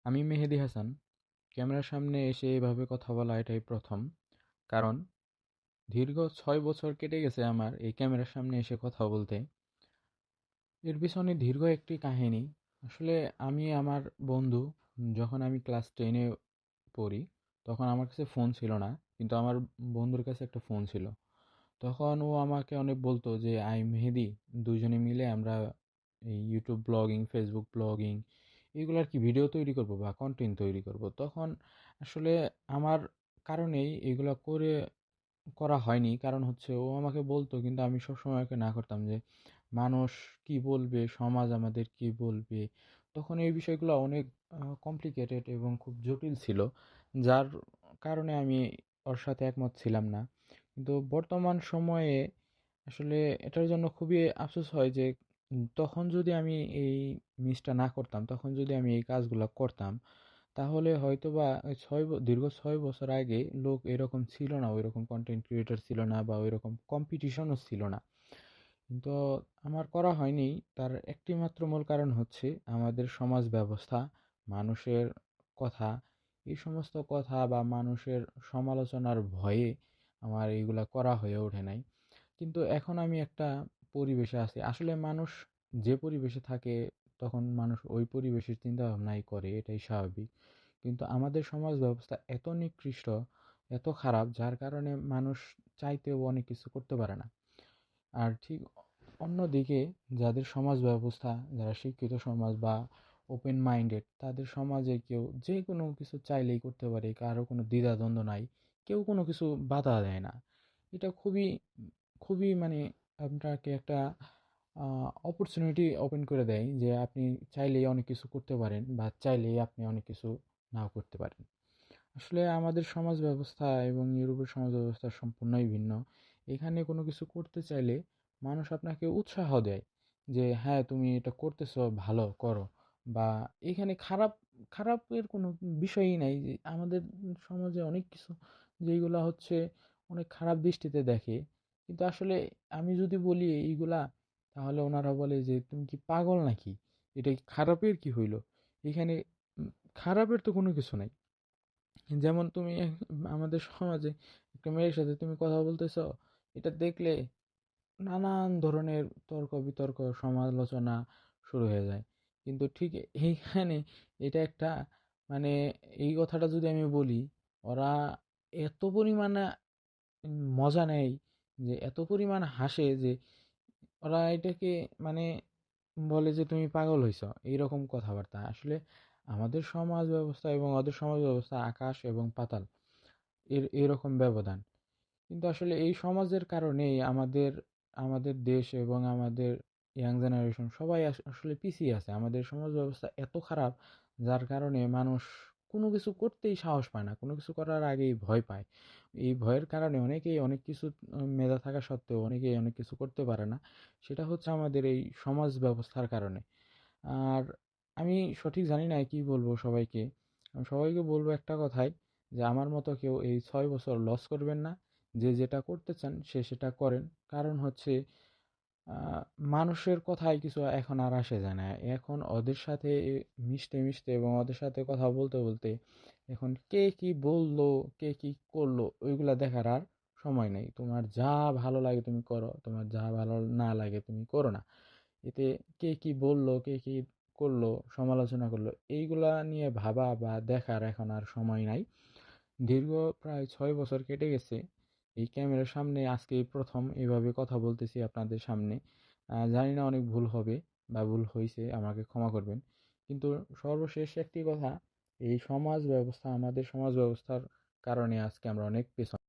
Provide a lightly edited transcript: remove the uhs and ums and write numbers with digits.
আমি মেহেদী হাসান। ক্যামেরার সামনে এসে এভাবে কথা বলা এটাই প্রথম। কারণ দীর্ঘ ৬ বছর কেটে গেছে আমার এই ক্যামেরার সামনে এসে কথা বলতে। এর পিছনে দীর্ঘ একটি কাহিনী। আসলে আমি আমার বন্ধু, যখন আমি ক্লাস 10 এ পড়ি, তখন আমার কাছে ফোন ছিল না। কিন্তু আমার বন্ধুর কাছে একটা ফোন ছিল। তখন ও আমাকে অনেক বলতো যে, "আই মেহেদী, দুইজনে মিলে আমরা এই ইউটিউব ব্লগিং, ফেসবুক ব্লগিং এগুলো আর কি ভিডিও তৈরি করব বা কন্টেন্ট তৈরি করব।" তখন আসলে আমার কারণেই এগুলা করা হয়নি। কারণ হচ্ছে ও আমাকে বলতো, কিন্তু আমি সবসময় ওকে না করতাম যে, মানুষ কি বলবে, সমাজ আমাদের কি বলবে। তখন এই বিষয়গুলো অনেক কমপ্লিকেটেড এবং খুব জটিল ছিল, যার কারণে আমি ওর সাথে একমত ছিলাম না। কিন্তু বর্তমান সময়ে আসলে এটার জন্য খুবই আফসোস হয় যে, তখন যদি আমি এই মিসটা না করতাম, তখন যদি আমি এই কাজগুলা করতাম, তাহলে হয়তোবা ওই দীর্ঘ ৬ বছর আগে লোক এরকম ছিল না, ওইরকম কন্টেন্ট ক্রিয়েটর ছিল না বা ওইরকম কম্পিটিশনও ছিল না। কিন্তু আমার করা হয়নি। তার একটি মাত্র মূল কারণ হচ্ছে আমাদের সমাজ ব্যবস্থা, মানুষের কথা, এই সমস্ত কথা বা মানুষের সমালোচনার ভয়ে আমার এইগুলা করা হয়ে ওঠে নাই। কিন্তু এখন আমি একটা পরিবেশে আছি। আসলে মানুষ যে পরিবেশে থাকে, তখন মানুষ ওই পরিবেশের চিন্তাভাবনাই করে, এটাই স্বাভাবিক। কিন্তু আমাদের সমাজ ব্যবস্থা এত নিকৃষ্ট, এত খারাপ, যার কারণে মানুষ চাইতেও অনেক কিছু করতে পারে না। আর ঠিক অন্যদিকে যাদের সমাজ ব্যবস্থা, যারা শিক্ষিত সমাজ বা ওপেন মাইন্ডেড, তাদের সমাজে কেউ যে কোনো কিছু চাইলেই করতে পারে, কারো কোনো দ্বিধাদ্বন্দ্ব নাই, কেউ কোনো কিছু বাধা দেয় না। এটা খুবই খুবই মানে আপনাকে একটা অপরচুনিটি ওপেন করে দেয় যে আপনি চাইলেই অনেক কিছু করতে পারেন বা চাইলেই আপনি অনেক কিছু নাও করতে পারেন। আসলে আমাদের সমাজ ব্যবস্থা এবং ইউরোপের সমাজ ব্যবস্থা সম্পূর্ণই ভিন্ন। এখানে কোনো কিছু করতে চাইলে মানুষ আপনাকে উৎসাহ দেয় যে, হ্যাঁ, তুমি এটা করতেছো, ভালো করো। বা এখানে খারাপের কোনো বিষয়ই নাই। যে আমাদের সমাজে অনেক কিছু যেইগুলা হচ্ছে অনেক খারাপ দৃষ্টিতে দেখে, কিন্তু আসলে আমি যদি বলি এইগুলা, তাহলে ওনারা বলে যে, তুমি কি পাগল নাকি, এটা কি খারাপের কি হইলো এখানে? উম, খারাপের তো কোনো কিছু নাই। যেমন তুমি আমাদের সমাজে একটা মেয়ের সাথে তুমি কথা বলতেছো, এটা দেখলে নানান ধরনের তর্ক বিতর্ক সমালোচনা শুরু হয়ে যায়। কিন্তু ঠিক এইখানে এটা একটা মানে এই কথাটা যদি আমি বলি, ওরা এত পরিমাণে মজা নেয়, যে এত পরিমাণ হাসে যে ওরা এটাকে মানে বলে যে তুমি পাগল হইছ, এইরকম কথাবার্তা। আসলে আমাদের সমাজ ব্যবস্থা এবং ওদের সমাজ ব্যবস্থা আকাশ এবং পাতাল, এরকম ব্যবধান। কিন্তু আসলে এই সমাজের কারণেই আমাদের আমাদের দেশ এবং আমাদের ইয়াং জেনারেশন সবাই আসলে পিছিয়ে আছে। আমাদের সমাজ ব্যবস্থা এত খারাপ, যার কারণে মানুষ কোনো কিছু করতেই সাহস পায় না, কোনো কিছু করার আগেই ভয় পায়। এই ভয়ের কারণে অনেকেই অনেক কিছু মেধা থাকা সত্ত্বেও অনেকেই অনেক কিছু করতে পারে না। সেটা হচ্ছে আমাদের এই সমাজ ব্যবস্থার কারণে। আর আমি সঠিক জানি না কি বলবো সবাইকে। আমি সবাইকে বলবো একটা কথাই, যে আমার মতো কেউ এই ৬ বছর লস করবেন না। যে যেটা করতে চান সে সেটা করেন। কারণ হচ্ছে আহ, মানুষের কথায় কিছু এখন আর আসে যায় না। এখন ওদের সাথে মিশতে মিশতে এবং ওদের সাথে কথা বলতে বলতে এখন কে কি বললো, কে কি করলো, ওইগুলা দেখার আর সময় নেই। তোমার যা ভালো লাগে তুমি করো, তোমার যা ভালো না লাগে তুমি করো না। এতে কে কি বললো, কে কি করলো, সমালোচনা করলো, এইগুলা নিয়ে ভাবা বা দেখার এখন আর সময় নাই। দীর্ঘ প্রায় ৬ বছর কেটে গেছে। এই ক্যামেরার সামনে আজকে এই প্রথম এভাবে কথা বলতেছি আপনাদের সামনে। জানি না অনেক ভুল হবে বা ভুল হয়েছে, আমাকে ক্ষমা করবেন। কিন্তু সর্বশেষ একটি কথা, এই সমাজ ব্যবস্থা, আমাদের সমাজ ব্যবস্থার কারণে আজকে আমরা অনেক পেছনে।